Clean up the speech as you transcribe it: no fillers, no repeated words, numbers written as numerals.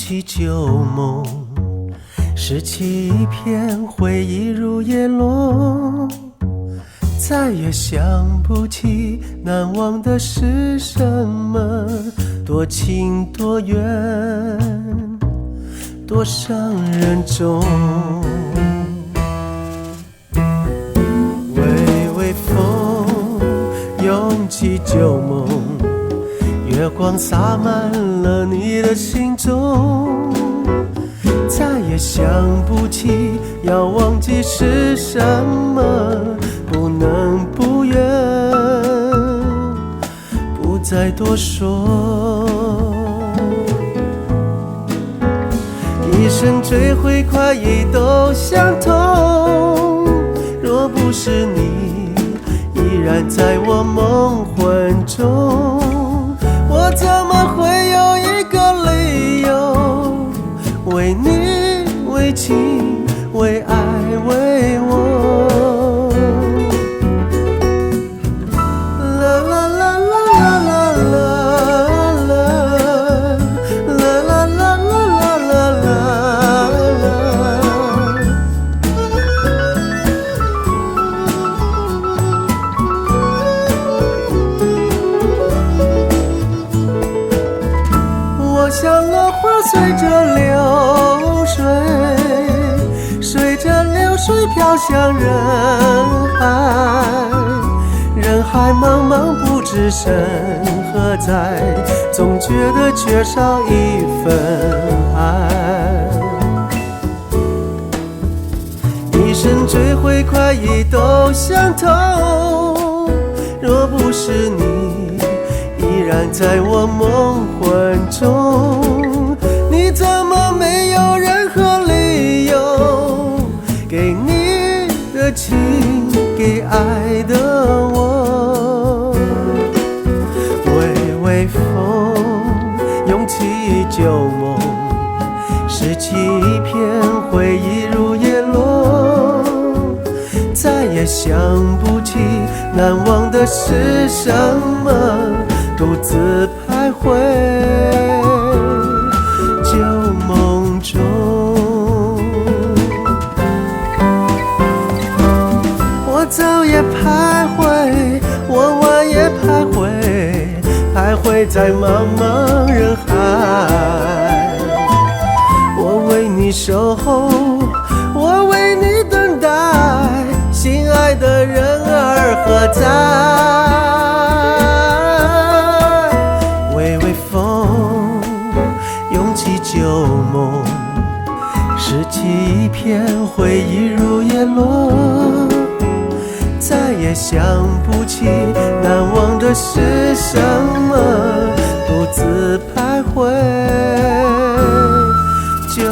起旧梦，拾起一片回忆如叶落，再也想不起难忘的是什么，多情多远，多伤人重。微微风涌起旧梦，月光洒满了你的心中，再也想不起要忘记是什么，不能不愿，不再多说。一生追悔快意都相同，若不是你依然在我梦魂中，我怎么会有一个理由为你为情为爱为我。像落花随着流水，随着流水飘向人海，人海茫茫不知身何在，总觉得缺少一份爱。一生追悔快意都相同，若不是你依然在我梦魂中，你怎么没有任何理由给你的情给爱的我。微微风涌起旧梦，拾起一片回忆如叶落，再也想不起难忘的是什么，独自徘徊旧梦中。我走也徘徊，我玩也徘徊，徘徊在茫茫人海。我为你守候，我为你等待，心爱的人儿何在？旧梦拾起一片回忆如叶落，再也想不起难忘的是什么，独自徘徊旧